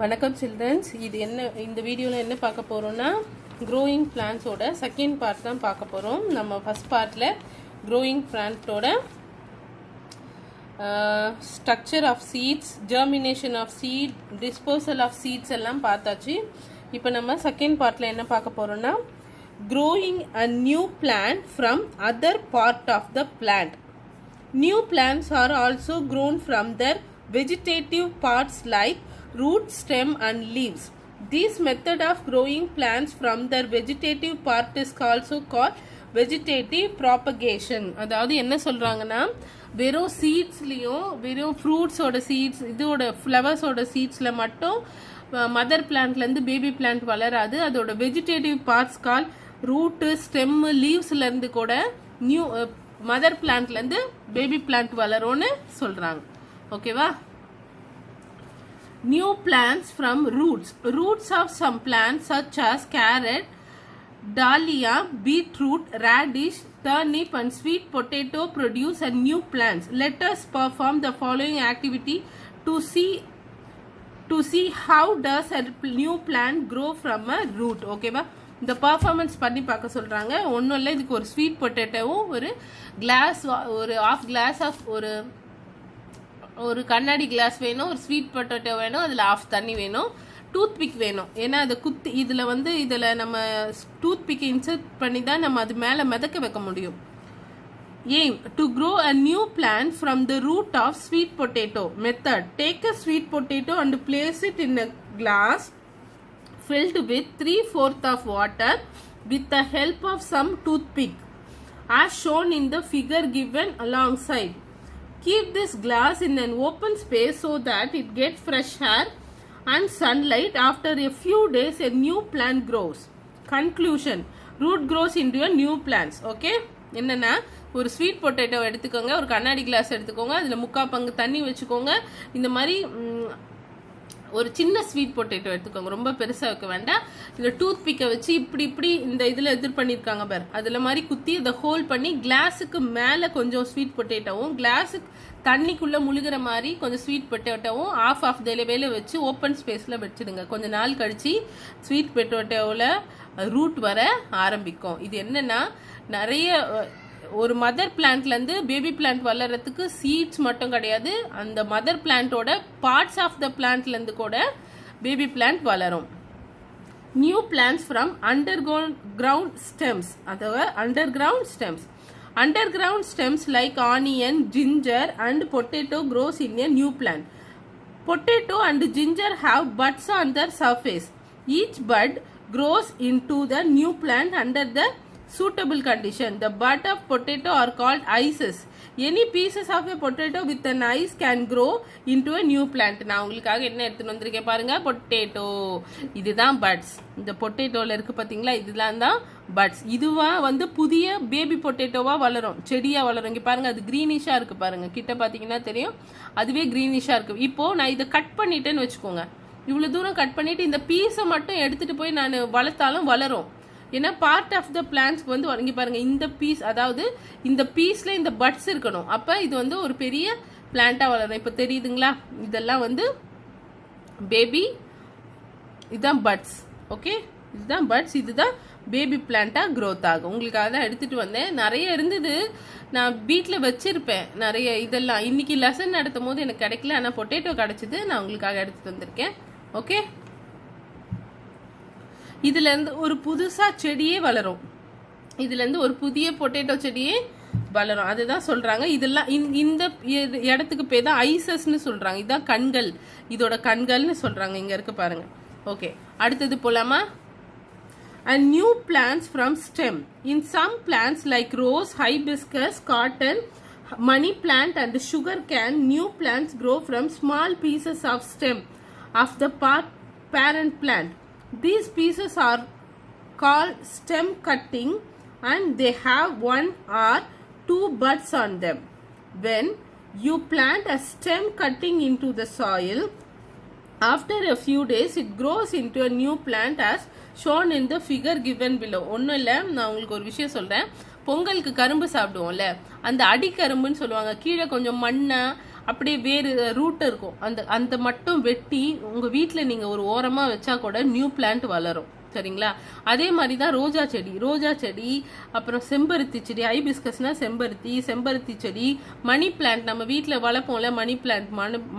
வணக்கம் சில்ட்ரன்ஸ். இது என்ன இந்த வீடியோவில் என்ன பார்க்க போகிறோம்னா க்ரோயிங் பிளான்ஸோட செகண்ட் பார்ட் தான் பார்க்க போகிறோம். நம்ம ஃபஸ்ட் பார்ட்டில் க்ரோயிங் பிளான்ட்டோட structure of seeds, germination of seed, disposal of seeds எல்லாம் பார்த்தாச்சு. இப்போ நம்ம செகண்ட் பார்ட்டில் என்ன பார்க்க போகிறோம்னா growing a new plant from other part of the plant. New plants are also grown from their vegetative parts like root, stem and leaves. This method of growing plants from their vegetative part is also called vegetative propagation. அதாவது என்ன சொல்றாங்கன்னா வெறும் சீட்ஸ்லயும் வெறும் ஃப்ரூட்ஸோட seeds இதோட ஃப்ளவர்ஸோட சீட்ஸ்ல மட்டும் mother பிளான்ட்ல இருந்து baby plant வளராது. அதோட வெஜிடேட்டிவ் பார்ட்ஸ் கால் ரூட், ஸ்டெம், லீவ்ஸ்ல இருந்து கூட நியூ மதர் பிளான்ட்ல இருந்து பேபி பிளான்ட் வளரும்னு சொல்றாங்க. ஓகேவா? New plants from roots. Roots of some plants such as carrot, dahlia, beetroot, radish, turnip and sweet potato produce a new plants. Let us perform the following activity to see how does a new plant grow from a root. ஓகேவா? இந்த performance பண்ணி பார்க்க சொல்றாங்க. ஒன்றும் இல்லை, இதுக்கு ஒரு sweet பொட்டேட்டோவும் ஒரு கிளாஸ், ஒரு ஆஃப் கிளாஸ் ஆஃப் ஒரு கண்ணாடி கிளாஸ் வேணும், ஒரு ஸ்வீட் பொட்டேட்டோ வேணும், அதில் ஆஃப் தண்ணி வேணும், டூத் பிக் வேணும். ஏன்னா அதை குத்தி இதில் நம்ம டூத் பிக் இன்சர்ட் பண்ணி தான் நம்ம அது மேலே மிதக்க வைக்க முடியும். Aim to grow a new plant from the root of sweet potato. Method: take a sweet potato and place it in a glass filled with 3/4 of water with the help of some toothpick as shown in the figure given alongside. Keep this glass in an open space so that it gets fresh air and sunlight. After a few days a new plant grows. Conclusion: root grows into a new plants. Okay, என்னன்னா ஒரு sweet potato எடுத்துக்கோங்க, ஒரு கண்ணாடி class எடுத்துக்கோங்க, அதில் 3/4 பங்கு தண்ணி வச்சுக்கோங்க. இந்த மாதிரி ஒரு சின்ன ஸ்வீட் பொட்டேட்டோ எடுத்துக்கோங்க, ரொம்ப பெருசாக வைக்க வேண்டாம். இதில் டூத் பிக்கை வச்சு இப்படி இந்த இதில் எதிர் பண்ணியிருக்காங்க பார், அதில் மாதிரி குத்தி இதை ஹோல்ட் பண்ணி கிளாஸுக்கு மேலே கொஞ்சம் ஸ்வீட் பொட்டேட்டோவும் கிளாஸுக்கு தண்ணிக்குள்ளே முழுகிற மாதிரி கொஞ்சம் ஸ்வீட் பொட்டேட்டோவும் ஆஃப் வேலை வச்சு ஓப்பன் ஸ்பேஸில் வச்சுடுங்க. கொஞ்சம் நாள் கழிச்சு ஸ்வீட் பொட்டேட்டோவில் ரூட் வர ஆரம்பிக்கும். இது என்னன்னா நிறைய ஒரு மதர் பிளான்ட்ல இருந்து பேபி பிளான்ட் வளர்றதுக்கு சீட்ஸ் மட்டும் கிடையாது, அந்த மதர் பிளான்ட்டோட பார்ட்ஸ் ஆஃப் த பிளான்ட்ல இருந்து கூட பேபி பிளான்ட் வளரும். New plants from underground stems. அதாவது underground stems like onion, ginger and potato grows in a new plant. Potato and ginger have buds on their surface. Each bud grows into the new plant under the suitable condition. The bud of potato are called ices. Any pieces of a potato with an ice can grow into a new plant. நான் உங்களுக்காக என்ன எடுத்துட்டு வந்திருக்கேன் பாருங்க, potato. இதுதான் puts. இந்த பொட்டேட்டோல இருக்கு பாத்தீங்களா, இதுதான் தான் பட்ஸ். இதுவா புதிய பேபி பொட்டேட்டோவா வளரும், செடியா வளரும். இங்க பாருங்க, அது கிரீனிஷா இருக்கு பாருங்க, கிட்ட பாத்தீங்கன்னா தெரியும், அதுவே கிரீனிஷா இருக்கு. இப்போ நான் இதை கட் பண்ணிட்டேன்னு வச்சுக்கோங்க, இவ்வளவு தூரம் கட் பண்ணிட்டு இந்த பீஸை மட்டும் எடுத்துட்டு போய் நான் வளர்த்தாலும் வளரும். ஏன்னா பார்ட் ஆஃப் த பிளான்ட்ஸ்க்கு இங்க பாருங்க, இந்த பீஸ், அதாவது இந்த பீஸ்ல இந்த பட்ஸ் இருக்கணும். அப்ப இது ஒரு பெரிய பிளான்ட்டா வளரும். இப்ப தெரியுதுங்களா, இதெல்லாம் பேபி, இதுதான் பட்ஸ். ஓகே, இதுதான் பட்ஸ், இதுதான் பேபி பிளான்ட்டா க்ரோத் ஆகும். உங்களுக்காக தான் எடுத்துட்டு வந்தேன். நிறைய இருந்தது, நான் வீட்டில் வச்சிருப்பேன் நிறைய. இதெல்லாம் இன்னைக்கு லெசன் நடத்தும் போது எனக்கு கிடைக்கல, ஆனால் பொட்டேட்டோ கிடைச்சது, நான் உங்களுக்காக எடுத்துட்டு வந்திருக்கேன். ஓகே, இதுல இருந்து ஒரு புதுசா செடியே வளரும், இதுல இருந்து ஒரு புதிய பொட்டேட்டோ செடியே வளரும். அதுதான் சொல்றாங்க. இதெல்லாம் இந்த இடத்துக்கு பேர் தான் ஐசஸ்ன்னு சொல்றாங்க. இதுதான் கண்கள், இதோட கண்கள்னு சொல்றாங்க. இங்க இருக்கு பாருங்க. ஓகே, அடுத்தது போலாமா? And new plants from stem. In some plants like rose, hibiscus, cotton, money plant and sugar cane, new plants grow from small pieces of stem of the parent plant. These pieces are called stem cutting and they have 1 or 2 buds on them. When you plant a stem cutting into the soil, after a few days it grows into a new plant as shown in the figure given below. ஒன்றும் இல்லை, நான் உங்களுக்கு ஒரு விஷயம் சொல்கிறேன். பொங்கலுக்கு கரும்பு சாப்பிடுவோம்ல, அந்த அடிக்கரும்புன்னு சொல்லுவாங்க. கீழே கொஞ்சம் மண்ணை அப்படியே வேறு ரூட் இருக்கும், அந்த மட்டும் வெட்டி உங்கள் வீட்டில் நீங்கள் ஒரு ஓரமாக வச்சா கூட நியூ பிளான்ட் வளரும். சரிங்களா? அதே மாதிரி தான் ரோஜா செடி, அப்புறம் செம்பருத்தி செடி, ஹைபிஸ்கஸ்னா செம்பருத்தி செடி, மணி பிளான்ட் நம்ம வீட்டில் வளர்ப்போம்ல,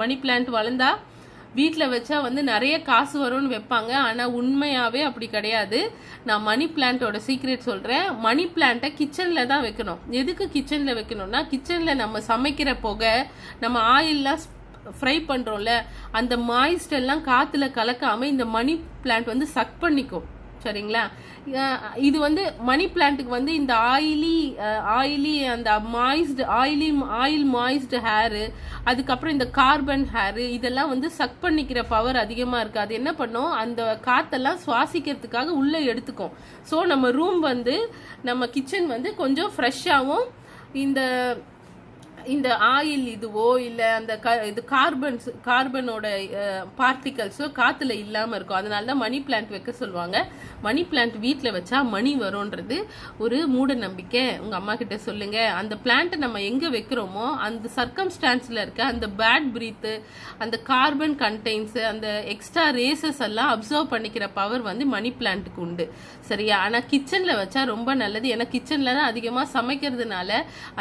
மணி பிளான்ட் வளர்ந்தா வீட்டில் வச்சா வந்து நிறைய காசு வரும்னு வைப்பாங்க. ஆனால் உண்மையாகவே அப்படி கிடையாது. நான் மணி பிளான்ட்டோட சீக்ரெட் சொல்கிறேன். மணி பிளான்ட்டை கிச்சனில் தான் வைக்கணும். எதுக்கு கிச்சனில் வைக்கணும்னா, கிச்சனில் நம்ம சமைக்கிற புகை, நம்ம ஆயிலெலாம் ஃப்ரை பண்ணுறோம்ல, அந்த மாய்ஸ்ட் எல்லாம் காற்றுல கலக்காமல் இந்த மணி பிளான்ட் வந்து சக் பண்ணிக்கும். சரிங்களா? இது வந்து மணி பிளான்ட்டுக்கு வந்து இந்த ஆயிலி அந்த ஆயில் மாய்ஸ்டு ஹேரு, அதுக்கப்புறம் இந்த கார்பன் ஹேரு, இதெல்லாம் வந்து சக் பண்ணிக்கிற பவர் அதிகமாக இருக்குது. அது என்ன பண்ணும், அந்த காற்றெல்லாம் சுவாசிக்கிறதுக்காக உள்ளே எடுத்துக்கும். ஸோ நம்ம ரூம் வந்து, நம்ம கிச்சன் வந்து கொஞ்சம் ஃப்ரெஷ்ஷாகவும், இந்த ஆயில் இதுவோ இல்லை அந்த இது கார்பனோட பார்ட்டிகல்ஸோ காற்றுல இல்லாமல் இருக்கும். அதனால தான் மணி பிளான்ட் வைக்க சொல்லுவாங்க. மணி பிளான்ட் வீட்டில் வச்சா மணி வரும்ன்றது ஒரு மூட நம்பிக்கை. உங்கள் அம்மா கிட்ட சொல்லுங்க. அந்த பிளான்ட்டை நம்ம எங்கே வைக்கிறோமோ அந்த சர்க்கம்ஸ்டான்ஸில் இருக்க அந்த பேட் பிரீத்து, அந்த கார்பன் கண்டெய்ன்ஸு, அந்த எக்ஸ்ட்ரா ரேசஸ் எல்லாம் அப்சர்வ் பண்ணிக்கிற பவர் வந்து மணி பிளான்ட்டுக்கு உண்டு. சரியா? ஆனால் கிச்சனில் வச்சா ரொம்ப நல்லது. ஏன்னா கிச்சனில் தான் அதிகமாக சமைக்கிறதுனால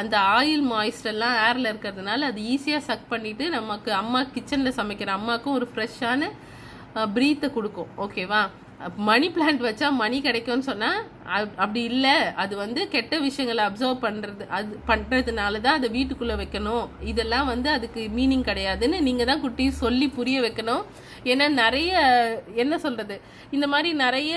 அந்த ஆயில் மாய்ஸ்ட் எல்லாம் ஏர்ல இருக்கிறதுனால அது ஈஸியா சக் பண்ணிட்டு நமக்கு அம்மா கிச்சன்ல சமைக்கிற அம்மாக்கும் ஒரு ஃப்ரெஷ்ஷான பிரீத்தை கொடுக்கும். ஓகேவா? மணி பிளான்ட் வச்சா மணி கிடைக்கும்னு சொன்னா அப்படி இல்லை. அது வந்து கெட்ட விஷயங்களை அப்சர்வ் பண்றதுனால தான் அதை வீட்டுக்குள்ள வைக்கணும். இதெல்லாம் வந்து அதுக்கு மீனிங் கிடையாதுன்னு நீங்க தான் குட்டி சொல்லி புரிய வைக்கணும். ஏன்னா நிறைய என்ன சொல்றது, இந்த மாதிரி நிறைய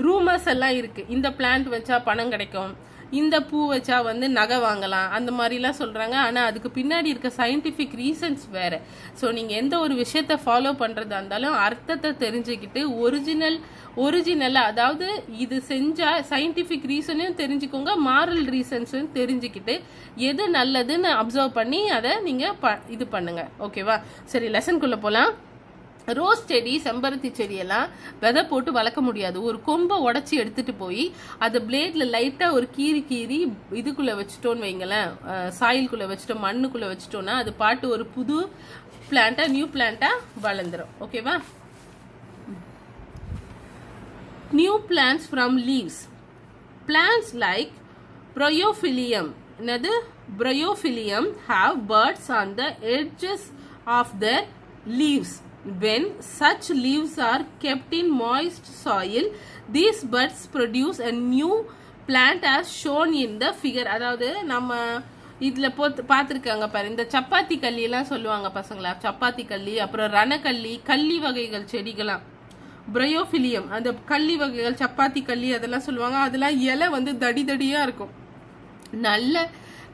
ரூமர்ஸ் எல்லாம் இருக்கு. இந்த பிளான்ட் வச்சா பணம் கிடைக்கும், இந்த பூ வச்சா வந்து நகை வாங்கலாம், அந்த மாதிரிலாம் சொல்கிறாங்க. ஆனால் அதுக்கு பின்னாடி இருக்க சயின்டிஃபிக் ரீசன்ஸ் வேறு. ஸோ நீங்கள் எந்த ஒரு விஷயத்த ஃபாலோ பண்ணுறதா இருந்தாலும் அர்த்தத்தை தெரிஞ்சுக்கிட்டு ஒரிஜினலாக, அதாவது இது செஞ்சால் சயின்டிஃபிக் ரீசனையும் தெரிஞ்சுக்கோங்க, மாரல் ரீசன்ஸும் தெரிஞ்சுக்கிட்டு எது நல்லதுன்னு அப்சர்வ் பண்ணி அதை நீங்கள் இது பண்ணுங்க. ஓகேவா? சரி, லெசனுக்குள்ளே போகலாம். ரோஸ் செடி, செம்பருத்தி செடியெல்லாம் விதை போட்டு வளர்க்க முடியாது. ஒரு கொம்பை உடச்சி எடுத்துட்டு போய் அதை பிளேட்ல லைட்டா ஒரு கீறி இதுக்குள்ள வச்சுட்டோன்னு வைங்களேன், சாயில்குள்ள வச்சுட்டோம், மண்ணுக்குள்ள வச்சுட்டோம்னா அது பாட்டு ஒரு புது பிளான்ட்டா, நியூ பிளான்ட்டா வளர்ந்துரும். ஓகேவா? New plants from leaves. Plants like bryophyllum, another bryophyllum have buds on the edges of their leaves. When such leaves are kept in moist soil, these buds produce a new plant as shown in the figure. அதாவது நம்ம இதில் பார்த்துருக்காங்க பாரு, இந்த சப்பாத்தி கல்லி எல்லாம் சொல்லுவாங்க பசங்களா, சப்பாத்தி கல்லி, அப்புறம் ரணக்கல்லி, கல்லி வகைகள் செடிகளாம் bryophyllum, அந்த கல்லி வகைகள், சப்பாத்தி கல்லி அதெல்லாம் சொல்லுவாங்க. அதெல்லாம் இலை வந்து தடியா இருக்கும்,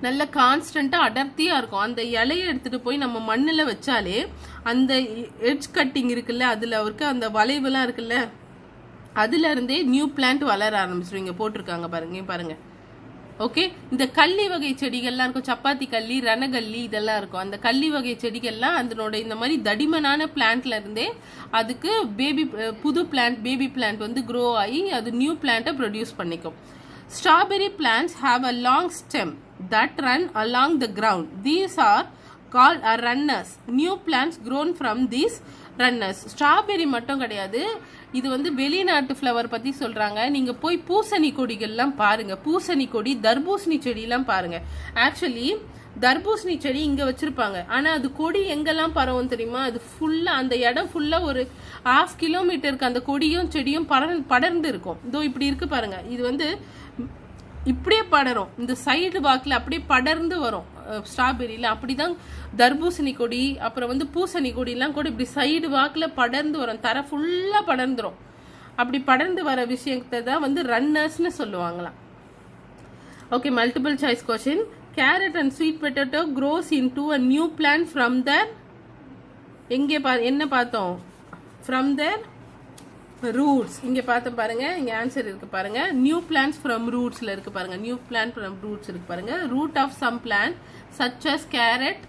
நல்ல கான்ஸ்டண்ட்டாக அடர்த்தியாக இருக்கும். அந்த இலையை எடுத்துகிட்டு போய் நம்ம மண்ணில் வச்சாலே அந்த எட்ஜ் கட்டிங் இருக்குல்ல, அதில் இருக்க அந்த வளைவுலாம் இருக்குல்ல, அதுலேருந்தே நியூ பிளான்ட் வளர ஆரம்பிச்சிடும். இங்கே போட்டிருக்காங்க பாருங்க. ஓகே, இந்த கள்ளி வகை செடிகள்லாம் இருக்கும், சப்பாத்தி கல்லி, ரணகல்லி இதெல்லாம் இருக்கும். அந்த கள்ளி வகை செடிகள்லாம் அதனோட இந்த மாதிரி தடிமனான பிளான்ட்ல இருந்தே அதுக்கு புது பிளான்ட், பேபி பிளான்ட் வந்து க்ரோ ஆகி அது நியூ பிளான்ட்டை ப்ரொடியூஸ் பண்ணிக்கும். Strawberry plants have a long stem that run along the ground. These are called runners. New plants grown from these runners. Strawberry மட்டும் கிடையாது, இது வந்து வெளிநாட்டு ஃப்ளவர் பற்றி சொல்கிறாங்க. நீங்கள் போய் பூசணி கொடிகள்லாம் பாருங்கள், பூசணி கொடி, தர்பூசணி செடியெல்லாம் பாருங்கள். ஆக்சுவலி தர்பூசணி செடி இங்கே வச்சுருப்பாங்க, ஆனால் அது கொடி எங்கெல்லாம் பரவும் தெரியுமா? அது ஃபுல்லாக, அந்த இடம் ஃபுல்லாக ஒரு 1/2 கிலோமீட்டருக்கு அந்த கொடியும் செடியும் படர்ந்து இருக்கும். இதோ இப்படி இருக்கு பாருங்க, இது வந்து இப்படியே படரும், இந்த சைடு வாக்கில் அப்படியே படர்ந்து வரும். ஸ்ட்ராபெரியில் அப்படிதான் தர்பூசணி கொடி, அப்புறம் வந்து பூசணி கொடியெல்லாம் கூட இப்படி சைடு வாக்கில் படர்ந்து வரும், தர ஃபுல்லாக படர்ந்துரும். அப்படி படர்ந்து வர விஷயத்தை தான் வந்து ரன்னர்ஸ்னு சொல்லுவாங்களாம். Okay, multiple choice question. Carrot and sweet potato grows into a new plant from their, எங்கே என்ன பார்த்தோம்? From their roots. இங்கே பார்த்தோம் பாருங்க, இங்கே ஆன்சர் இருக்கு பாருங்க. நியூ பிளான்ட்ஸ் ஃப்ரம் ரூட்ஸ்ல இருக்கு பாருங்க, நியூ பிளான்ட் ஃப்ரம் ரூட்ஸ் இருக்கு பாருங்க. Root of some plant such as carrot,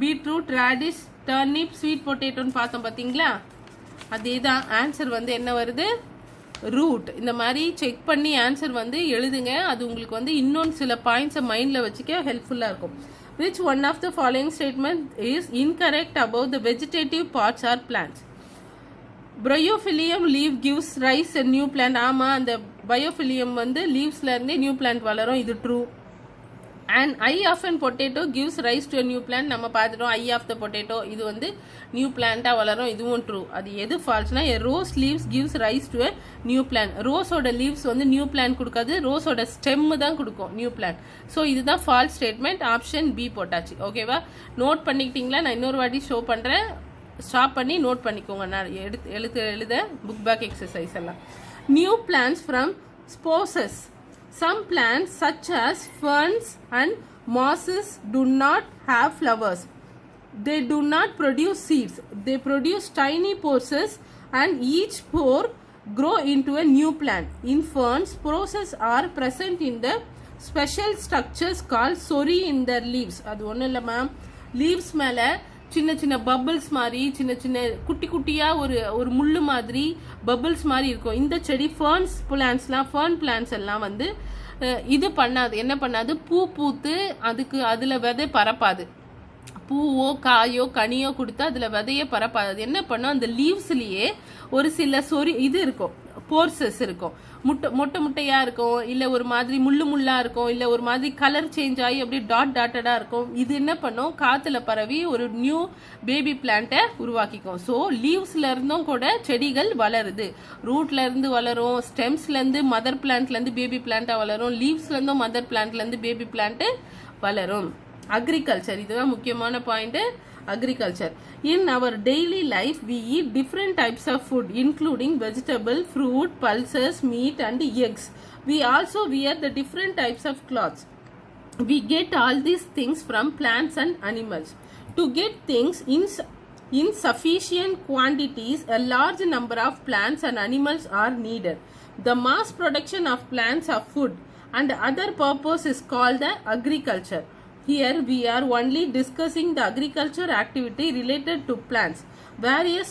beetroot, radish, turnip, sweet பொட்டேட்டோன்னு பார்த்தோம் பார்த்தீங்களா? அதே தான் ஆன்சர் வந்து என்ன வருது? ரூட். இந்த மாதிரி செக் பண்ணி ஆன்சர் வந்து எழுதுங்க. அது உங்களுக்கு வந்து இன்னொன்று சில பாயிண்ட்ஸை மைண்டில் வச்சுக்க ஹெல்ப்ஃபுல்லாக இருக்கும். Which one of the following statement is incorrect about the vegetative parts or plants? Bryophyllum leaf gives rise a new plant. ஆமா, அந்த பயோஃபிலியம் வந்து லீவ்ஸ்ல இருந்தே நியூ பிளான்ட் வளரும். இது true. And eye of a potato gives rise to a new plant. நம்ம பார்த்துட்டோம் eye of the potato இது வந்து நியூ பிளான்ட்டா வளரும். இதுவும் ட்ரூ. அது எது ஃபால்ஸ்னா a rose leaves gives rise to a new plant. ரோஸோட லீவ்ஸ் வந்து நியூ பிளான்ட் கொடுக்காது, ரோஸோட ஸ்டெம் தான் கொடுக்கும் நியூ பிளான்ட். ஸோ இதுதான் ஃபால்ஸ் ஸ்டேட்மெண்ட். ஆப்ஷன் பி போட்டாச்சு. ஓகேவா? நோட் பண்ணிக்கிட்டீங்களா? நான் இன்னொரு வாட்டி ஷோ பண்ணுறேன். ஸ்டாப் பண்ணி நோட் பண்ணிக்கோங்க. நான் எழுத புக் பேக் எக்ஸசைஸ் எல்லாம். New plants from spores. Some plants such as ferns and mosses do not have flowers. They do not produce seeds. They produce tiny pores and each pore grow into a new plant. In ferns, pores are present in the special structures called sori in their leaves. அது ஒன்றும் இல்லை ma'am, leaves மேலே சின்ன சின்ன bubbles மாதிரி சின்ன சின்ன குட்டி குட்டியாக ஒரு முள்ளு மாதிரி பபிள்ஸ் மாதிரி இருக்கும். இந்த செடி ஃபர்ன் பிளான்ட்ஸ் எல்லாம் வந்து இது பண்ணாது. என்ன பண்ணாது? பூ பூத்து அதில் விதை பரப்பாது. பூவோ காயோ கனியோ கொடுத்து அதில் விதையே பரப்பாது. அது என்ன பண்ணும்? அந்த லீவ்ஸ்லேயே ஒரு சில இது இருக்கும், போர்சஸ் இருக்கும். மொட்டையா இருக்கும், இல்லை ஒரு மாதிரி முள்ளா இருக்கும், இல்லை ஒரு மாதிரி கலர் சேஞ்ச் ஆகி அப்படியே டாட்டடா இருக்கும். இது என்ன பண்ணும்? காத்துல பரவி ஒரு நியூ பேபி பிளான்ட்டை உருவாக்கிக்கும். ஸோ லீவ்ஸ்ல இருந்தும் கூட செடிகள் வளருது. ரூட்ல இருந்து வளரும், ஸ்டெம்ஸ்ல இருந்து மதர் பிளான்ட்ல இருந்து பேபி பிளான்ட்டா வளரும், லீவ்ஸ்ல இருந்தும் மதர் பிளான்ட்ல இருந்து பேபி பிளான்ட் வளரும். அக்ரிகல்ச்சர், இதுதான் முக்கியமான point. agriculture. In our daily life, we eat different types of food, including vegetable, fruit, pulses, meat, and eggs. We also wear the different types of clothes. We get all these things from plants and animals. To get things in sufficient quantities, a large number of plants and animals are needed. The mass production of plants of food and other purpose is called the agriculture. Here we are only discussing the agriculture activity related to plants. Various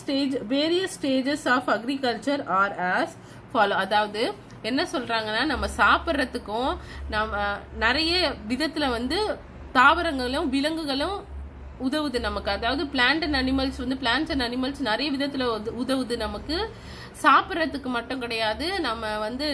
stages of agriculture are as follow. அதாவது என்ன சொல்றாங்கன்னா, நம்ம சாப்பிட்றதுக்கும் நம்ம நிறைய விதத்துல வந்து தாவரங்களும் விலங்குகளும் உதவுது நமக்கு. அதாவது பிளான்ட்ஸ் அண்ட் அனிமல்ஸ் நிறைய விதத்துல உதவுது நமக்கு. சாப்பிட்றதுக்கு மட்டும் கிடையாது, நம்ம வந்து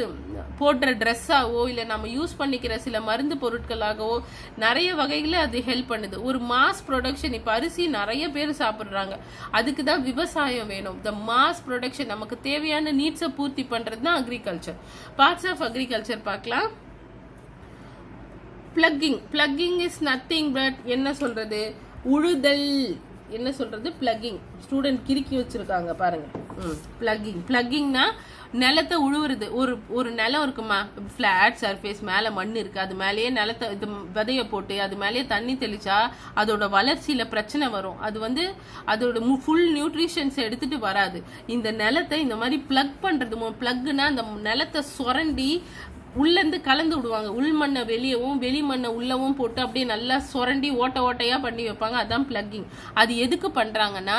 போடுற ட்ரெஸ்ஸாவோ இல்லை நம்ம யூஸ் பண்ணிக்கிற சில மருந்து பொருட்களாகவோ நிறைய வகைகளை அது ஹெல்ப் பண்ணுது. ஒரு மாஸ் ப்ரொடக்ஷன், இப்போ அரிசி நிறைய பேர் சாப்பிட்றாங்க, அதுக்கு தான் விவசாயம் வேணும். த மாஸ் ப்ரொடக்ஷன், நமக்கு தேவையான நீட்ஸை பூர்த்தி பண்ணுறது தான் அக்ரிகல்ச்சர். பார்ட்ஸ் ஆஃப் அக்ரிகல்ச்சர் பார்க்கலாம். பிளக்கிங் இஸ் நத்திங் பட் என்ன சொல்றது, உழுதல். என்ன சொல்றது? பிளக்கிங். ஸ்டூடெண்ட் கிறுக்கி வச்சிருக்காங்க பாருங்க. பிளக்கிங்னா நிலத்தை உழுவுறது. ஒரு நிலம் இருக்குமா, பிளாட் சர்ஃபேஸ், மேலே மண் இருக்கு, அது மேலேயே நிலத்தை இது விதைய போட்டு அது மேலேயே தண்ணி தெளிச்சா அதோட வளர்ச்சியில பிரச்சனை வரும். அது வந்து அதோட ஃபுல் நியூட்ரிஷன்ஸ் எடுத்துட்டு வராது. இந்த நிலத்தை இந்த மாதிரி பிளக் பண்றது. பிளக்னா அந்த நிலத்தை சுரண்டி உள்ளேருந்து கலந்து விடுவாங்க. உள் மண்ணை வெளியவும் வெளி மண்ணை உள்ளவும் போட்டு அப்படியே நல்லா சுரண்டி ஓட்டையா பண்ணி வைப்பாங்க. அதான் பிளக்கிங். அது எதுக்கு பண்றாங்கன்னா,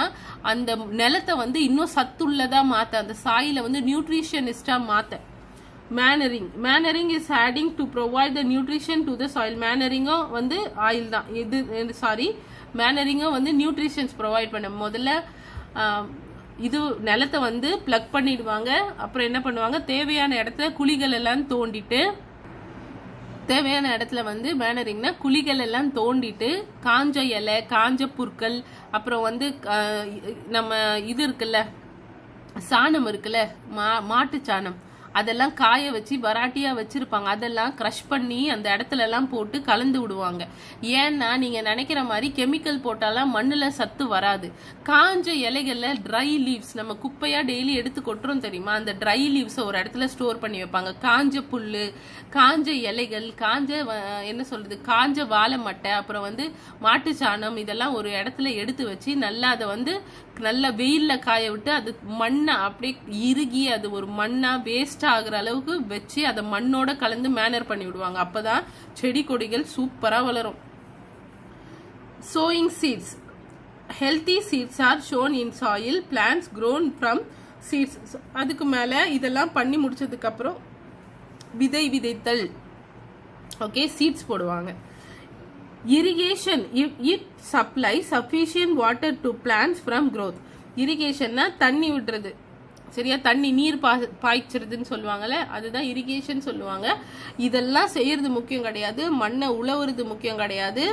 அந்த நிலத்தை வந்து இன்னும் சத்துள்ளதா மாத்த, அந்த சாயில வந்து நியூட்ரிஷனிஸ்டா மாத்த. Manuring is adding to provide the nutrition to the soil. மேனரிங்கும் வந்து ஆயில் தான். மேனரிங்கும் வந்து நியூட்ரிஷன்ஸ் ப்ரொவைட் பண்ண. முதல்ல இது நிலத்தை வந்து பிளக் பண்ணிடுவாங்க. அப்புறம் என்ன பண்ணுவாங்க, தேவையான இடத்துல குழிகள் எல்லாம் தோண்டிட்டு, தேவையான இடத்துல வந்து மேனரிங்னா குழிகள் எல்லாம் தோண்டிட்டு காஞ்ச இலை, காஞ்ச புற்கள், அப்புறம் வந்து நம்ம இது இருக்குல்ல, சாணம் இருக்குல்ல, மாட்டு சாணம், அதெல்லாம் காய வச்சு வராட்டியா வச்சிருப்பாங்க. அதெல்லாம் க்ரஷ் பண்ணி அந்த இடத்துல எல்லாம் போட்டு கலந்து விடுவாங்க. ஏன்னா நீங்க நினைக்கிற மாதிரி கெமிக்கல் போட்டாலாம் மண்ணுல சத்து வராது. காஞ்ச இலைகள்ல ட்ரை லீவ்ஸ், நம்ம குப்பையா டெய்லி எடுத்து கொட்டுறோம் தெரியுமா, அந்த ட்ரை லீவ்ஸை ஒரு இடத்துல ஸ்டோர் பண்ணி வைப்பாங்க. காஞ்ச புல்லு, காஞ்ச இலைகள், காஞ்ச வாழை மட்டை, அப்புறம் வந்து மாட்டு சாணம், இதெல்லாம் ஒரு இடத்துல எடுத்து வச்சு நல்லா அதை வந்து நல்லா வெயில்ல காய விட்டு அது மண்ணை அப்படியே இறுகி அது ஒரு மண்ணா வேஸ்ட் ஆகுற அளவுக்கு வச்சு அதை மண்ணோட கலந்து மேனர் பண்ணி விடுவாங்க. அப்பதான் செடி கொடிகள் சூப்பரா வளரும். sowing seeds. Healthy seeds are sown in soil. Plants grown from seeds. அதுக்கு மேல இதெல்லாம் பண்ணி முடிச்சதுக்கு அப்புறம் விதைத்தல். ஓகே, சீட்ஸ் போடுவாங்க. irrigation, it supplies sufficient water to plants from growth. irrigationனா தண்ணி விடுறது, சரியா, தண்ணி நீர் பாய்ச்சறதுன்னு சொல்லுவாங்கல்ல, அதுதான் இரிகேஷன் சொல்லுவாங்க. இதெல்லாம் செய்யறது முக்கியம் கிடையாது, மண்ணை உழவுறது முக்கியம் கிடையாது,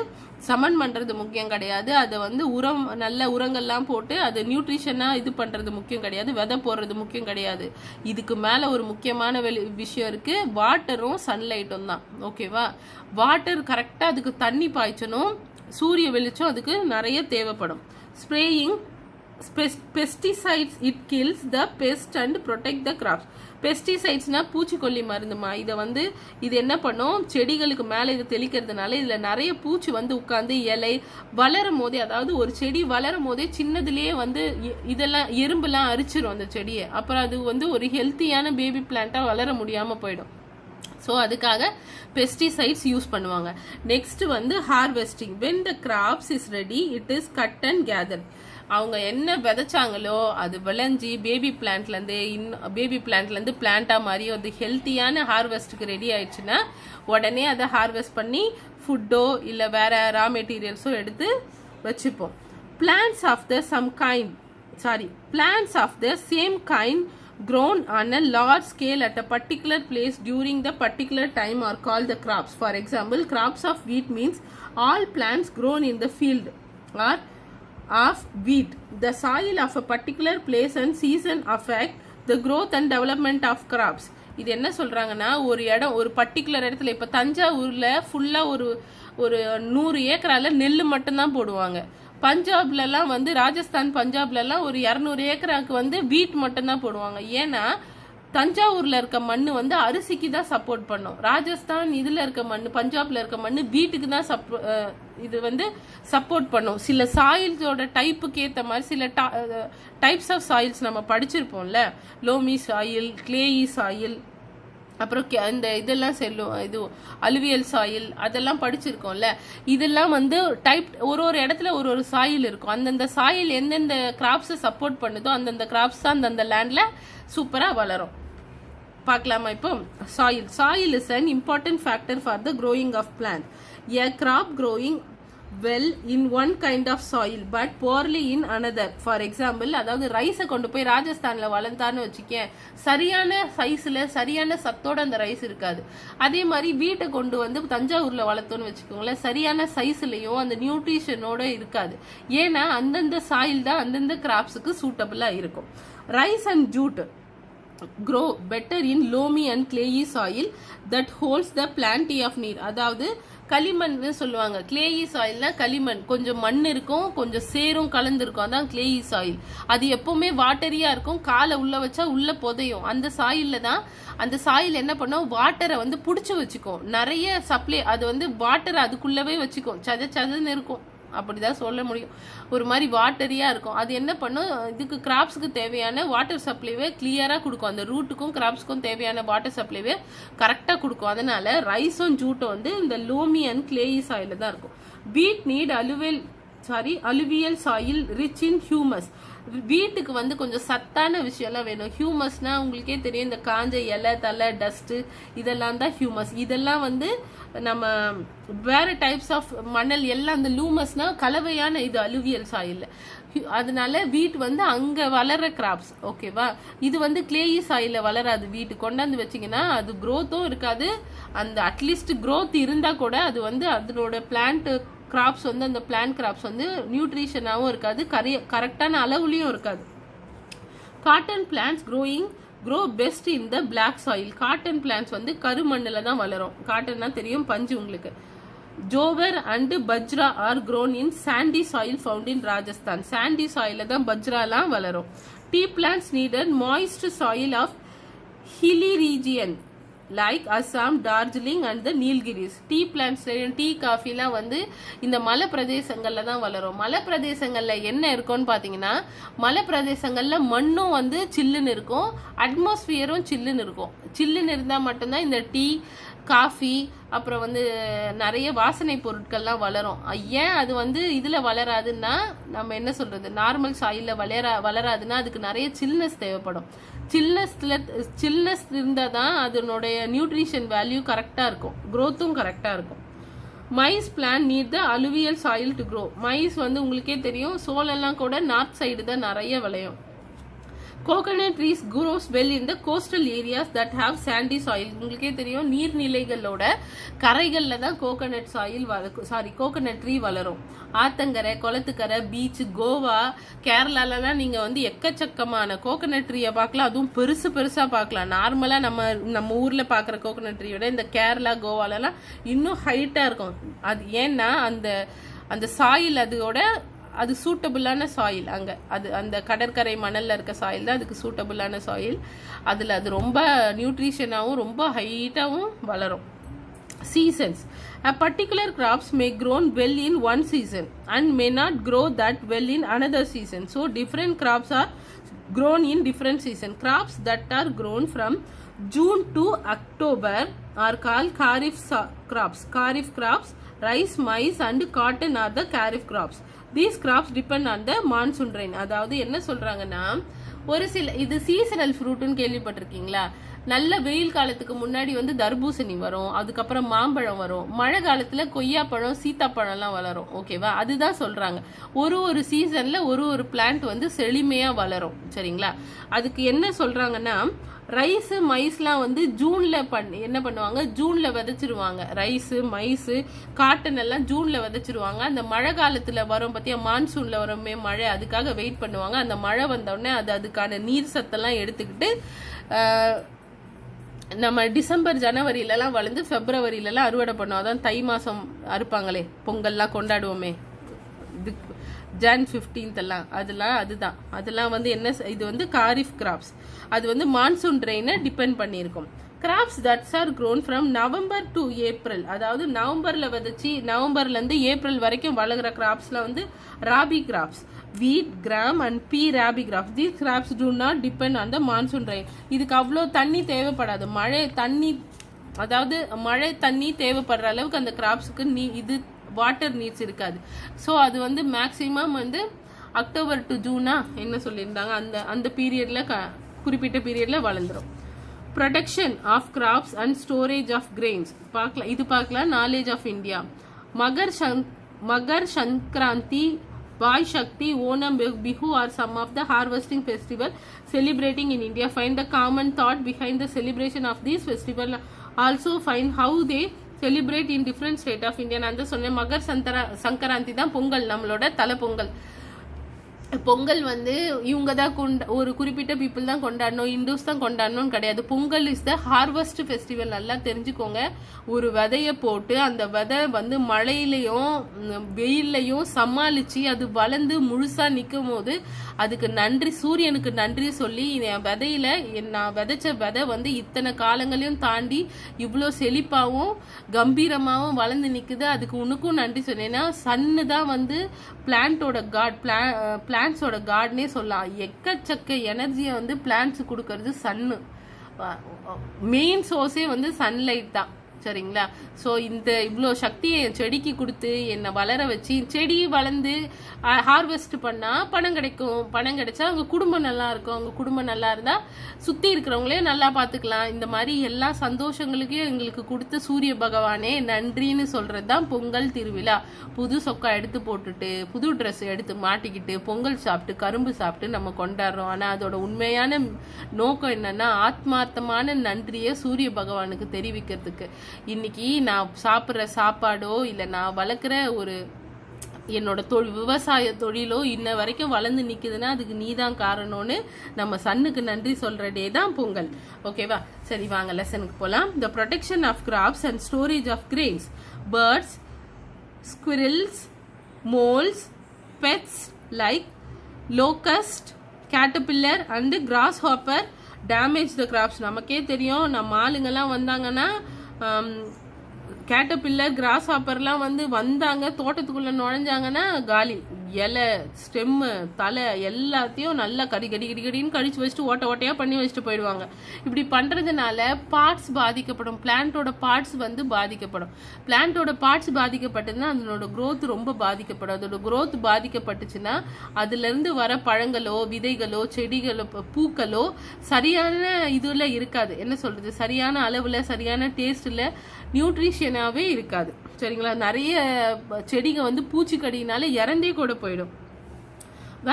சமன் பண்றது முக்கியம் கிடையாது, அதை வந்து உரம் நல்ல உரங்கள்லாம் போட்டு அது நியூட்ரிஷனா இது பண்றது முக்கியம் கிடையாது, விதை போடுறது முக்கியம் கிடையாது. இதுக்கு மேல ஒரு முக்கியமான விஷயம் இருக்கு, வாட்டரும் சன்லைட்டும் தான். ஓகேவா? வாட்டர் கரெக்டா அதுக்கு தண்ணி பாய்ச்சணும், சூரிய வெளிச்சம் அதுக்கு நிறைய தேவைப்படும். Spraying pesticides, it kills the pest and protect the crops. பெஸ்டிசைட்ஸ்னா பூச்சிக்கொல்லி மருந்துமா. இதை வந்து இது என்ன பண்ணும், செடிகளுக்கு மேலே இது தெளிக்கிறதுனால இதில் நிறைய பூச்சி வந்து உட்காந்து இலை வளரும் போதே, அதாவது ஒரு செடி வளரும் போதே சின்னதுலேயே வந்து இதெல்லாம் எறும்புலாம் அரிச்சிரும் அந்த செடியை. அப்புறம் அது வந்து ஒரு ஹெல்த்தியான பேபி பிளான்ட்டாக வளர முடியாமல் போயிடும். ஸோ அதுக்காக பெஸ்டிசைட்ஸ் யூஸ் பண்ணுவாங்க. நெக்ஸ்ட் வந்து harvesting. When the graphs is ready it is cut and gather. அவங்க என்ன விதைச்சாங்களோ அது விளைஞ்சி பேபி பிளான்ட்லேருந்து பிளான்ட்டாக மாதிரி ஒரு ஹெல்த்தியான ஹார்வெஸ்ட்டுக்கு ரெடி ஆயிடுச்சுன்னா உடனே அதை ஹார்வெஸ்ட் பண்ணி ஃபுட்டோ இல்லை வேற ரா மெட்டீரியல்ஸோ எடுத்து வச்சுப்போம். Plants of the same kind grown on a large scale at a particular place during the particular time are called the crops. For example, crops of wheat means all plants grown in the field are of wheat. The soil of a particular place and season affect the growth and development of crops. இது என்ன சொல்றாங்கன்னா, ஒரு இடம் ஒரு particular இடத்துல, இப்ப தஞ்சாவூர்ல ஃபுல்லா ஒரு 100 ஏக்கரால நெல் மட்டும்தான் போடுவாங்க. பஞ்சாப்லலாம் வந்து ராஜஸ்தான் பஞ்சாப்லலாம் ஒரு 200 ஏக்கராக்கு வந்து வீட் மட்டும்தான் போடுவாங்க. ஏன்னா தஞ்சாவூர்ல இருக்க மண்ணு வந்து அரிசிக்கு தான் சப்போர்ட் பண்ணும், ராஜஸ்தான் இதுல இருக்க மண்ணு பஞ்சாப்ல இருக்க மண்ணு வீட்டுக்கு தான் இது வந்து சப்போர்ட் பண்ணும். சில சாயில்ஸோட டைப்புக்கு ஏற்ற மாதிரி சில டைப்ஸ் ஆஃப் சாயில்ஸ் நம்ம படிச்சிருப்போம்ல, லோமி சாயில், கிளேயி சாயில், அப்புறம் இந்த இதெல்லாம் இது அலுவியல் சாயில், அதெல்லாம் படிச்சிருக்கோம்ல. இதெல்லாம் வந்து டைப் ஒரு இடத்துல ஒரு சாயில் இருக்கும். அந்தந்த சாயில் எந்தெந்த கிராப்ஸை சப்போர்ட் பண்ணுதோ அந்தந்த கிராப்ஸ் தான் அந்தந்த லேண்ட்ல சூப்பரா வளரும். பார்க்கலாமா? இப்போ soil is an important factor for the growing of plant. A crop growing well in one kind of soil but poorly in another. For example, அதாவது ரைஸை கொண்டு போய் ராஜஸ்தான்ல வளர்ந்தான்னு வச்சுக்கேன், சரியான சைஸ்ல சரியான சத்தோட அந்த ரைஸ் இருக்காது. அதே மாதிரி வீட்டை கொண்டு வந்து தஞ்சாவூர்ல வளர்த்தோன்னு வச்சுக்கோங்களேன், சரியான சைஸ்லயும் அந்த நியூட்ரிஷனோட இருக்காது. ஏன்னா அந்தந்த சாயில் தான் அந்தந்த கிராப்ஸுக்கு சூட்டபிளா இருக்கும். Rice and jute grow better in loamy and clayey soil that holds the plenty of need. அதாவது களிமண் சொல்லுவாங்க. கிளேயி சாயில்னா களிமண், கொஞ்சம் மண் இருக்கும், கொஞ்சம் சேரும் கலந்து இருக்கும், அதான் கிளேயி சாயில். அது எப்பவுமே வாட்டரியா இருக்கும், காலை உள்ள வச்சா உள்ள புதையும். அந்த சாயில்ல தான் அந்த சாயில் என்ன பண்ணும், வாட்டரை வந்து புடிச்சு வச்சுக்கும், நிறைய சப்ளை, அது வந்து வாட்டரை அதுக்குள்ளவே வச்சுக்கும், சதுன்னு இருக்கும், அப்படிதான் சொல்ல முடியும். ஒரு மாதிரி வாட்டரியா இருக்கும். அது என்ன பண்ணும், இதுக்கு கிராப்ஸுக்கு தேவையான வாட்டர் சப்ளைவே கிளியரா கொடுக்கும், அந்த ரூட்டுக்கும் கிராப்ஸுக்கும் தேவையான வாட்டர் சப்ளைவே கரெக்டா கொடுக்கும். அதனால ரைஸும் ஜூட்டும் வந்து இந்த லோமி அண்ட் கிளேயி சாயில தான் இருக்கும். Wheat need alluvial soil rich in humus. வீட்டுக்கு வந்து கொஞ்சம் சத்தான விஷயம்லாம் வேணும். ஹியூமஸ்னா உங்களுக்கே தெரியும், இந்த காஞ்ச இலை, தலை, டஸ்ட், இதெல்லாம் தான் ஹியூமஸ். இதெல்லாம் வந்து நம்ம வேற டைப்ஸ் ஆஃப் மணல் எல்லாம், அந்த லூமஸ்னா கலவையான இது அலுவியல் சாயில். அதனால வீட் வந்து அங்க வளர்ற கிராப்ஸ். ஓகேவா? இது வந்து கிளேயி சாயில வளராது. வீட்டு கொண்டாந்து வச்சிங்கன்னா அது growth-ம் இருக்காது. அந்த அட்லீஸ்ட் growth இருந்தா கூட அது வந்து அதனோட பிளான்ட் கிராப்ஸ் வந்து அந்த பிளான்ட் கிராப்ஸ் வந்து நியூட்ரிஷனாகவும் இருக்காது, கரெக்டான அளவுலையும் இருக்காது. Cotton plants grow best in the black soil. Cotton plants வந்து கருமண்ணில் தான் வளரும். காட்டன்னா தெரியும், பஞ்சு உங்களுக்கு. Jowar and bajra are grown in sandy soil found in Rajasthan. Sandy சாயில தான் பஜ்ராலாம் வளரும். Tea plants needed moist soil of hilly region like Assam, Darjeeling and the Nilgiris. Tea plants, tea காஃபிலாம் வந்து இந்த மலை பிரதேசங்கள்ல தான் வளரும். மலை பிரதேசங்கள்ல என்ன இருக்கும்னு பாத்தீங்கன்னா, மலை பிரதேசங்கள்ல மண்ணும் வந்து சில்லுன்னு இருக்கும், அட்மாஸ்பியரும் சில்லுன்னு இருக்கும். சில்லுன்னு இருந்தா மட்டும்தான் இந்த டீ, காஃபி, அப்புறம் வந்து நிறைய வாசனை பொருட்கள்லாம் வளரும். ஏன் அது வந்து இதுல வளராதுன்னா, நம்ம என்ன சொல்றது, நார்மல் சாயில்ல வளராதுன்னா அதுக்கு நிறைய சில்னஸ் தேவைப்படும். சில்னஸ் இருந்தால் தான் அதனுடைய நியூட்ரிஷன் வேல்யூ கரெக்டாக இருக்கும், க்ரோத்தும் கரெக்டாக இருக்கும். Maize plant need the alluvial soil to grow. Maize வந்து உங்களுக்கே தெரியும், சோளெல்லாம் கூட நார்த் சைடு தான் நிறைய விளையும். Coconut trees grows well in the coastal areas that have sandy soil. உங்களுக்கே தெரியும், நீர்நிலைகளோட கரைகள்ல தான் கோகனட் ட்ரீ வளரும். ஆத்தங்கரை, குளத்துக்கரை, பீச், கோவா, கேரளாலலாம் நீங்க வந்து எக்கச்சக்கமான கோகனட் ட்ரீயை பார்க்கலாம். அதுவும் பெருசா பார்க்கலாம். நார்மலா நம்ம ஊர்ல பாக்குற கோகனட் ட்ரீயோட இந்த கேரளா, கோவாலலாம் இன்னும் ஹைட்டா இருக்கும். அது ஏன்னா அந்த சாயில் அது சூட்டபிளான சாயில். அங்கே அந்த கடற்கரை மணலில் இருக்க சாயில் தான் அதுக்கு சூட்டபிளான சாயில். அதில் அது ரொம்ப நியூட்ரிஷனாகவும் ரொம்ப ஹைட்டாகவும் வளரும். Seasons. A particular crops may grown well in one season and may not grow that well in another season. So different crops are grown in different season. Crops that are grown from June to October are called Kharif crops. Kharif crops, rice, maize and cotton are the Kharif crops. These crops depend on the monsoon rain. அதாவது என்ன சொல்றாங்கன்னா, ஒரு சில இது seasonal ஃப்ரூட்னு கேள்விப்பட்டிருக்கீங்களா? நல்ல வெயில் காலத்துக்கு முன்னாடி வந்து தர்பூசணி வரும், அதுக்கப்புறம் மாம்பழம் வரும், மழை காலத்துல கொய்யாப்பழம், சீத்தாப்பழம்லாம் வளரும். ஓகேவா? அதுதான் சொல்றாங்க. ஒரு சீசன்ல ஒரு பிளான்ட் வந்து செழுமையா வளரும். சரிங்களா? அதுக்கு என்ன சொல்றாங்கன்னா, ரைஸ், மைஸ்லாம் வந்து ஜூன்ல என்ன பண்ணுவாங்க, ஜூன்ல விதைச்சிருவாங்க. ரைஸ், மைஸ், காட்டன் எல்லாம் ஜூன்ல விதைச்சிருவாங்க. அந்த மழை காலத்துல வரும் பத்தியா, மான்சூன்ல வருமே மழை, அதுக்காக வெயிட் பண்ணுவாங்க. அந்த மழை வந்தோடனே அதுக்கான நீர் சத்தெல்லாம் எடுத்துக்கிட்டு நம்ம டிசம்பர், ஜனவரியிலலாம் வளர்ந்து பிப்ரவரியிலலாம் அறுவடை பண்ணுவோம். அதான் தை மாசம் அறுப்பாங்களே, பொங்கல்லாம் கொண்டாடுவோமே, ஜான் 15th எல்லாம், அதெல்லாம் வந்து என்ன, இது வந்து காரிஃப் கிராப்ஸ். அது வந்து மான்சூன் ரெயினை டிபெண்ட் பண்ணியிருக்கும். Crops that's are grown from November to April. அதாவது நவம்பர்ல விதைச்சி நவம்பர்ல இருந்து ஏப்ரல் வரைக்கும் வளர்கிற கிராப்ஸ்ல வந்து rabi crops, wheat, gram and pea rabi crops. These crops do not depend on the monsoon rain. இதுக்கு அவ்வளோ தண்ணி தேவைப்படாது. மழை தண்ணி தேவைப்படுற அளவுக்கு அந்த கிராப்ஸுக்கு இது வாட்டர் நீட்ஸ் இருக்காது. ஸோ அது வந்து மேக்சிமம் வந்து அக்டோபர் டு ஜூனா என்ன சொல்லியிருந்தாங்க, அந்த பீரியட்ல குறிப்பிட்ட பீரியட்ல வளர்ந்துடும். Production of crops and storage of grains பார்க்கலாம். Knowledge of India. Makar Sankranti, Bhai Shakti, Onam, Bihu are some of the harvesting festival celebrating in India. Find the common thought behind the celebration of these festival. Also find how they celebrate in different state of India. நான் தான் சொன்னேன், மகர் சங்கராந்தி தான் பொங்கல், நம்மளோட தலை பொங்கல். பொங்கல் வந்து இவங்க தான் ஒரு குறிப்பிட்ட பீப்புள் தான் கொண்டாடணும், இந்துஸ் தான் கொண்டாடணும்னு கிடையாது. Pongal is the harvest festival. நல்லா தெரிஞ்சுக்கோங்க. ஒரு விதைய போட்டு அந்த விதை வந்து மழையிலையும் வெயில்லையும் சமாளிச்சு அது வளர்ந்து முழுசா நிற்கும் போது அதுக்கு நன்றி, சூரியனுக்கு நன்றி சொல்லி, என் விதையில நான் விதைச்ச விதை வந்து இத்தனை காலங்களையும் தாண்டி இவ்வளோ செழிப்பாகவும் கம்பீரமாகவும் வளர்ந்து நிற்குது, அதுக்கு உனக்கும் நன்றி சொன்னேன்னா, சன்னு தான் வந்து பிளான்ட்டோட காட், பிளான்ட்ஸோட காட்னே சொல்லலாம். எக்கச்சக்க எனர்ஜியை வந்து பிளான்ட்ஸ் கொடுக்கறது சன்னு. மெயின் சோர்ஸே வந்து சன்லைட் தான். சரிங்களா? ஸோ இவ்வளோ சக்தியை என் செடிக்கு கொடுத்து என்னை வளர வச்சு, செடி வளர்ந்து ஹார்வெஸ்ட் பண்ணால் பணம் கிடைக்கும். பணம் கிடைச்சா அவங்க குடும்பம் நல்லா இருக்கும். அவங்க குடும்பம் நல்லா இருந்தால் சுற்றி இருக்கிறவங்களையும் நல்லா பார்த்துக்கலாம். இந்த மாதிரி எல்லா சந்தோஷங்களுக்கும் எங்களுக்கு கொடுத்த சூரிய பகவானே நன்றின்னு சொல்கிறது தான் பொங்கல் திருவிழா. புது சொக்கா எடுத்து போட்டுட்டு, புது ட்ரெஸ் எடுத்து மாட்டிக்கிட்டு, பொங்கல் சாப்பிட்டு, கரும்பு சாப்பிட்டு நம்ம கொண்டாடுறோம். ஆனால் அதோட உண்மையான நோக்கம் என்னன்னா, ஆத்மார்த்தமான நன்றியை சூரிய பகவானுக்கு தெரிவிக்கிறதுக்கு. இன்னைக்கு நான் சாப்பிட்ற சாப்பாடோ இல்லை நான் வளர்க்குற என்னோட விவசாய தொழிலோ இன்ன வரைக்கும் வளர்ந்து நிற்குதுன்னா அதுக்கு நீதான் காரணம்னு நம்ம சன்னுக்கு நன்றி சொல்ற டே தான் பொங்கல். ஓகேவா? சரி, வாங்க லெசனுக்கு போகலாம். The protection of crops and storage of grains. Birds, squirrels, moles, pests like locust, caterpillar and grasshopper damage the crops. நமக்கே தெரியும், நம்ம ஆளுங்கெல்லாம் வந்தாங்கன்னா கேட்டர்பில்லர், கிராஸ் ஹாப்பர்லாம் வந்தாங்க தோட்டத்துக்குள்ள நுழைஞ்சாங்கன்னா காலி. இலை, ஸ்டெம்மு, தலை எல்லாத்தையும் நல்லா கடின்னு கடிச்சு வச்சுட்டு ஓட்டையா பண்ணி வச்சுட்டு போயிடுவாங்க. இப்படி பண்றதுனால பார்ட்ஸ் பாதிக்கப்படும். பிளான்ட்டோட பார்ட்ஸ் பாதிக்கப்படும். பிளான்ட்டோட பார்ட்ஸ் பாதிக்கப்பட்டதுன்னா அதனோட growth ரொம்ப பாதிக்கப்படும். அதோட growth பாதிக்கப்பட்டுச்சுன்னா அதுல இருந்து வர பழங்களோ, விதைகளோ, செடிகளோ, பூக்களோ சரியான இதுல இருக்காது. என்ன சொல்றது, சரியான அளவுல, சரியான டேஸ்ட்ல, நியூட்ரிஷனாவே இருக்காது. சரிங்களா? நிறைய செடிங்க வந்து பூச்சிக்கடினால இறந்தே கூட போயிடும்.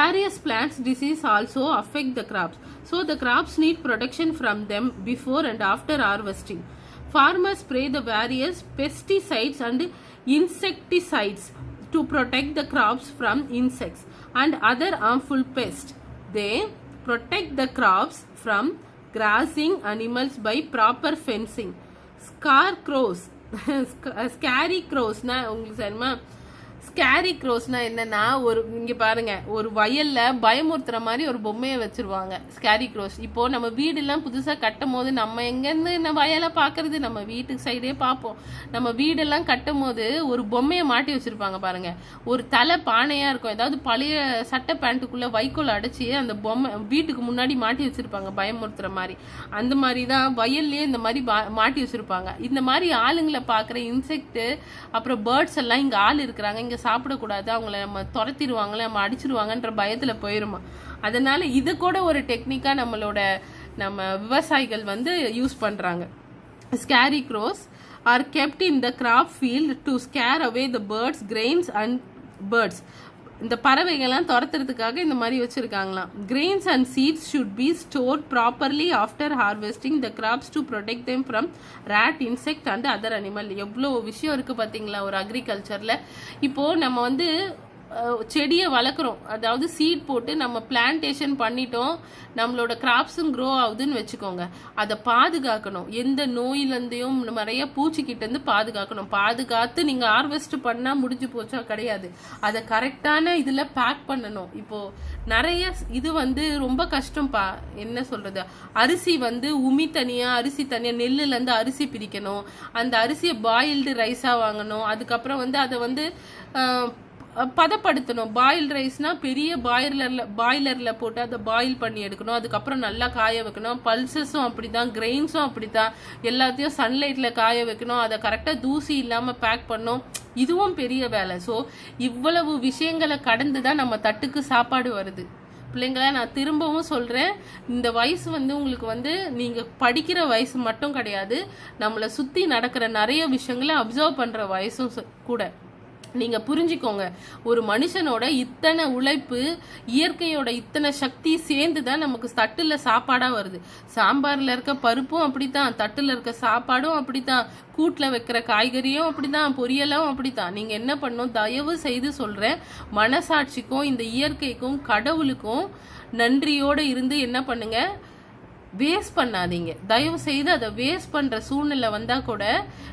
Various plants disease also affect the crops, so the crops need protection from them before and after harvesting. Farmers spray the various pesticides and insecticides to protect the crops from insects and other harmful pests. They protect the crops from grazing animals by proper fencing. Scarecrows scary crows na உங்களுக்கு தெரியுமா? Scary க்ரோஸ்னா என்னன்னா, ஒரு இங்க பாருங்க, ஒரு வயல்ல பயமுறுத்துற மாதிரி ஒரு பொம்மையை வச்சிருவாங்க ஸ்கேரி க்ரோஸ். இப்போ நம்ம வீடெல்லாம் புதுசா கட்டும் போது நம்ம எங்கேருந்து நம்ம வயலை பாக்குறது, நம்ம வீட்டுக்கு சைடே பார்ப்போம். நம்ம வீடெல்லாம் கட்டும் போது ஒரு பொம்மையை மாட்டி வச்சிருப்பாங்க பாருங்க. ஒரு தலை பானையா இருக்கும், ஏதாவது பழைய சட்டை பேண்ட்டுக்குள்ள வைக்கோல் அடைச்சி அந்த பொம்மை வீட்டுக்கு முன்னாடி மாட்டி வச்சிருப்பாங்க பயமுறுத்துற மாதிரி. அந்த மாதிரி தான் வயல்லே இந்த மாதிரி மாட்டி வச்சிருப்பாங்க. இந்த மாதிரி ஆளுங்களை பாக்குற இன்செக்ட் அப்புறம் பேர்ட்ஸ் எல்லாம் இங்க ஆள் இருக்கிறாங்க, இங்க சாப்பிடக்கூடாது, அவங்கள நம்ம துரத்திடுவாங்களே, நம்ம அடிச்சிருவாங்கன்ற பயத்துல போயிருமா. அதனால இது கூட ஒரு டெக்னிக்கா நம்ம விவசாயிகள் வந்து யூஸ் பண்றாங்க. Scarecrows are kept in the crop field to scare away the birds, grains and birds. இந்த பறவைகள்லாம் துரத்துறதுக்காக இந்த மாதிரி வச்சிருக்காங்களாம். Grains and seeds should be stored properly after harvesting the crops to protect them from rat, insect and other animal. எவ்வளோ விஷயம் இருக்கு பார்த்தீங்களா ஒரு அக்ரிகல்ச்சர்ல. இப்போ நம்ம வந்து செடியை வளர்க்குறோம், அதாவது சீட் போட்டு நம்ம பிளான்டேஷன் பண்ணிட்டோம், நம்மளோட கிராப்ஸும் க்ரோ ஆகுதுன்னு வச்சுக்கோங்க. அதை பாதுகாக்கணும், எந்த நோயிலேருந்தையும் நிறைய பூச்சிக்கிட்ட இருந்து பாதுகாக்கணும். பாதுகாத்து நீங்கள் ஹார்வெஸ்ட் பண்ணால் முடிஞ்சு போச்சா? கிடையாது. அதை கரெக்டான இதில் பேக் பண்ணணும். இப்போ நிறைய இது வந்து ரொம்ப கஷ்டம்ப்பா. என்ன சொல்றது, அரிசி வந்து உமி தனியா, அரிசி தனியா, நெல்லுலேருந்து அரிசி பிரிக்கணும், அந்த அரிசியை பாயில்டு ரைஸாக வாங்கணும், அதுக்கப்புறம் வந்து அதை வந்து பதப்படுத்தணும். பாயில் ரைஸ்னா பெரிய பாய்லர்ல போட்டு அதை பாயில் பண்ணி எடுக்கணும், அதுக்கப்புறம் நல்லா காய வைக்கணும். பல்சஸும் அப்படிதான், கிரெயின்ஸும் அப்படித்தான், எல்லாத்தையும் சன்லைட்ல காய வைக்கணும், அதை கரெக்டா தூசி இல்லாம பேக் பண்ணும். இதுவும் பெரிய வேலை. ஸோ இவ்வளவு விஷயங்களை கடந்து தான் நம்ம தட்டுக்கு சாப்பாடு வருது. பிள்ளைங்களா, நான் திரும்பவும் சொல்றேன், இந்த வயசு வந்து உங்களுக்கு வந்து நீங்க படிக்கிற வயசு மட்டும் கிடையாது, நம்மளை சுத்தி நடக்கிற நிறைய விஷயங்களை அப்சர்வ் பண்ற வயசும் கூட. நீங்க புரிஞ்சுக்கோங்க, ஒரு மனுஷனோட இத்தனை உழைப்பு, இயற்கையோட இத்தனை சக்தி சேர்ந்து தான் நமக்கு தட்டுல சாப்பாடா வருது. சாம்பார்ல இருக்க பருப்பும் அப்படித்தான், தட்டுல இருக்க சாப்பாடும் அப்படித்தான், கூட்டுல வைக்கிற காய்கறியும் அப்படித்தான், பொரியலும் அப்படித்தான். நீங்க என்ன பண்ணணும், தயவு செய்து சொல்றேன், மனசாட்சிக்கும் இந்த இயற்கைக்கும் கடவுளுக்கும் நன்றியோட இருந்து என்ன பண்ணுங்க, வேஸ்ட் பண்ணாதீங்க. தயவு செய்து அதை வேஸ்ட் பண்ற சூழ்நிலை வந்தா கூட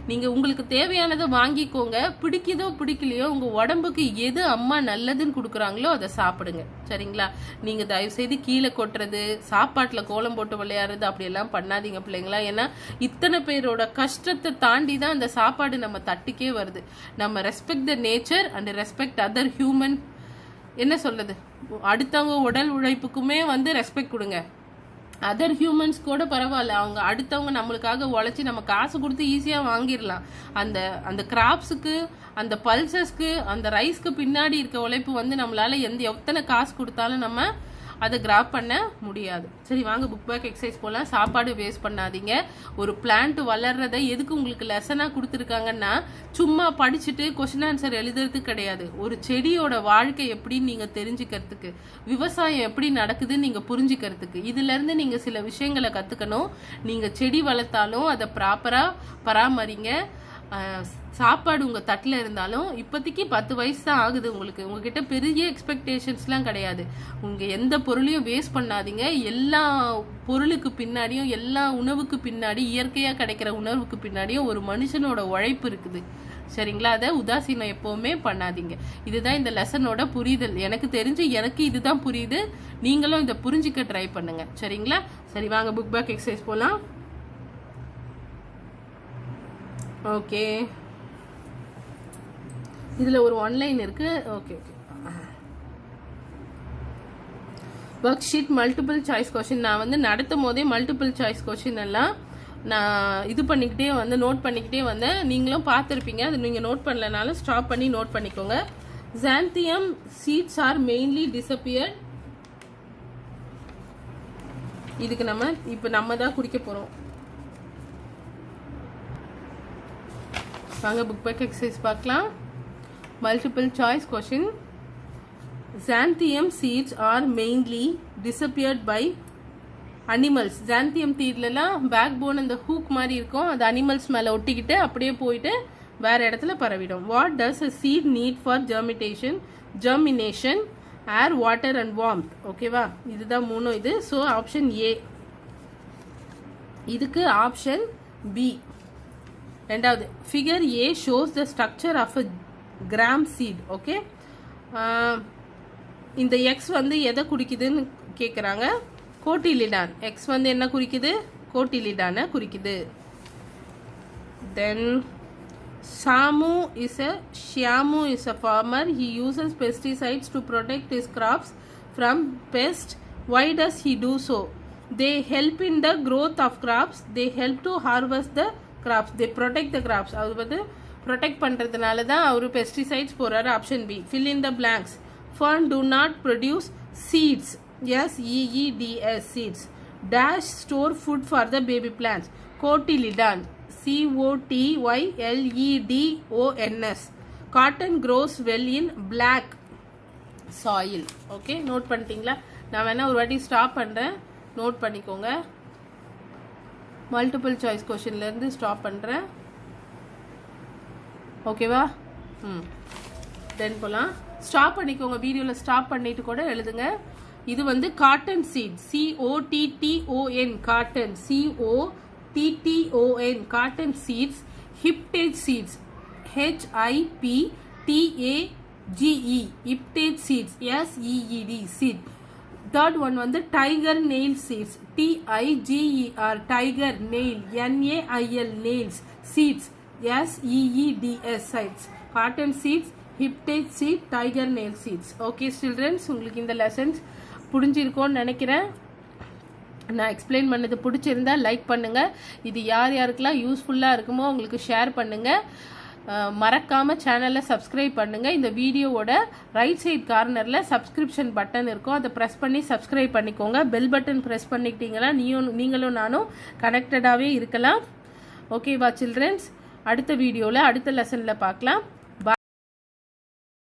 நீங்க உங்களுக்கு தேவையானதை வாங்கிக்கோங்க. பிடிக்குதோ பிடிக்கலையோ உங்க உடம்புக்கு எது அம்மா நல்லதுன்னு கொடுக்குறாங்களோ அதை சாப்பிடுங்க. சரிங்களா? நீங்க தயவு செய்து கீழே கொட்டுறது, சாப்பாட்டுல கோலம் போட்டு விளையாடுறது அப்படியெல்லாம் பண்ணாதீங்க பிள்ளைங்களா. ஏன்னா இத்தனை பேரோட கஷ்டத்தை தாண்டி தான் அந்த சாப்பாடு நம்ம தட்டுக்கே வருது. நம்ம respect the nature and respect other human. என்ன சொல்றது, அடுத்தவங்க உடல் உழைப்புக்குமே வந்து ரெஸ்பெக்ட் கொடுங்க. அதர் ஹியூமன்ஸ் கூட பரவாயில்ல, அவங்க அடுத்தவங்க நம்மளுக்காக உழைச்சி நம்ம காசு கொடுத்து ஈஸியா வாங்கிடலாம். அந்த கிராப்ஸுக்கு, அந்த பல்சஸ்க்கு, அந்த ரைஸ்க்கு பின்னாடி இருக்க உழைப்பு வந்து நம்மளால எத்தனை காசு கொடுத்தாலும் நம்ம அதை கிராப் பண்ண முடியாது. சரி வாங்க புக் பேக் எக்ஸசைஸ் போலாம். சாப்பாடு வேஸ்ட் பண்ணாதீங்க. ஒரு பிளான்ட் வளர்றதை எதுக்கு உங்களுக்கு லெசனா கொடுத்துருக்காங்கன்னா, சும்மா படிச்சுட்டு கொஸ்டின் ஆன்சர் எழுதுறதுக்கு கிடையாது, ஒரு செடியோட வாழ்க்கை எப்படின்னு நீங்க தெரிஞ்சுக்கிறதுக்கு, விவசாயம் எப்படி நடக்குதுன்னு நீங்க புரிஞ்சுக்கிறதுக்கு. இதுல இருந்து நீங்க சில விஷயங்களை கத்துக்கணும். நீங்க செடி வளர்த்தாலும் அதை ப்ராப்பரா பராமரிங்க. சாப்பாடு உங்க தட்டுல இருந்தாலும், இப்போதைக்கு 10 வயசு தான் ஆகுது உங்களுக்கு, உங்ககிட்ட பெரிய எக்ஸ்பெக்டேஷன்ஸ்லாம் கிடையாது. உங்க எந்த பொருளையும் வேஸ்ட் பண்ணாதீங்க. எல்லா பொருளுக்கு பின்னாடியும், எல்லா உணவுக்கு பின்னாடி, இயற்கையா கிடைக்கிற உணவுக்கு பின்னாடியும் ஒரு மனுஷனோட உழைப்பு இருக்குது. சரிங்களா? அதை உதாசீனம் எப்பவுமே பண்ணாதீங்க. இதுதான் இந்த லெசனோட புரிதல். எனக்கு தெரிஞ்சு எனக்கு இதுதான் புரியுது. நீங்களும் இதை புரிஞ்சுக்க ட்ரை பண்ணுங்க. சரிங்களா? சரி வாங்க புக் பேக் எக்ஸசைஸ் போலாம். ஓகே, இதுல ஒரு ஒன்லைன் இருக்கு. Okay okay, work sheet multiple choice question. நான் வந்து நடத்தும் போதே மல்டிபிள் சாய்ஸ் கொஸ்டின் எல்லாம் நான் இது பண்ணிக்கிட்டே வந்து நோட் பண்ணிக்கிட்டே வந்தேன். நீங்களும் பார்த்துருப்பீங்க. அது நீங்கள் நோட் பண்ணலனாலும் ஸ்டாப் பண்ணி நோட் பண்ணிக்கோங்க. Xanthium seeds are mainly disappeared. இதுக்கு நம்ம தான் குடிக்க போகிறோம். வாங்க புக் பேக் எக்ஸசைஸ் பார்க்கலாம். Multiple choice question. Xanthium seeds are mainly disappeared by animals. Xanthium seedலலாம் பேக் போன் அந்த ஹூக் மாதிரி இருக்கும், அது அனிமல்ஸ் மேலே ஒட்டிக்கிட்டு அப்படியே போயிட்டு வேற இடத்துல பரவிடும். What does a seed need for germination? Air, water and warmth. ஓகேவா, இதுதான் மூணும் இது. So option A. இதுக்கு ஆப்ஷன் பி. ரெண்டாவது, figure A shows the structure of a gram seed. Okay, இந்த எக்ஸ் வந்து எதை குறிக்குதுன்னு கேட்குறாங்க. கோட்டிலிடான். எக்ஸ் வந்து என்ன குறிக்குது? கோட்டிலிடானை குறிக்குது. தென் Shyamu is a farmer. He uses pesticides to protect his crops from pests. Why does he do so? They help in the growth of crops. They help to harvest the crops. They protect the crops. அது வந்து protect பண்றதுனால தான் அவரு pesticides போறாரு. Option B. Fill in the blanks. Fern do not produce seeds. seeds. Seeds. Dash store food for the baby plants. Cotyledon. Cotyledons. Cotton grows well in black soil. Okay, note பண்ணிட்டீங்களா? நான் வேணா ஒரு வாட்டி stop பண்ணுறேன், note பண்ணிக்கோங்க. Multiple choice கொஷின்லேருந்து stop பண்ணுறேன். ஓகேவா? தென் போகலாம். ஸ்டாப் பண்ணிக்கோங்க, வீடியோவில் ஸ்டாப் பண்ணிட்டு கூட எழுதுங்க. இது வந்து cotton seed. COTTON cotton. COTTON cotton seeds. Hiptage seeds. HIPTAGE hiptage seeds. SEED seed. Third one வந்து tiger nail seeds. TIGER tiger nail. NAIL nails seeds. SEEDS seeds. Cotton seeds, hiptage seed, tiger nail seeds. Okay children, உங்களுக்கு இந்த lessons புரிஞ்சிருக்கும்னு நினைக்கிறேன். நான் explain பண்ணது பிடிச்சிருந்தா like பண்ணுங்கள். இது யார் யாருக்கெல்லாம் யூஸ்ஃபுல்லாக இருக்குமோ உங்களுக்கு ஷேர் பண்ணுங்கள். மறக்காமல் சேனலை சப்ஸ்கிரைப் பண்ணுங்கள். இந்த வீடியோவோட ரைட் சைட் கார்னரில் சப்ஸ்கிரிப்ஷன் பட்டன் இருக்கும், அதை ப்ரெஸ் பண்ணி சப்ஸ்கிரைப் பண்ணிக்கோங்க. பெல் பட்டன் ப்ரெஸ் பண்ணிக்கிட்டீங்கன்னா நீங்களும் நானும் கனெக்டடாகவே இருக்கலாம். ஓகேவா சில்ட்ரன்ஸ்? அடுத்த வீடியோவில் அடுத்த லெசனில் பார்க்கலாம்.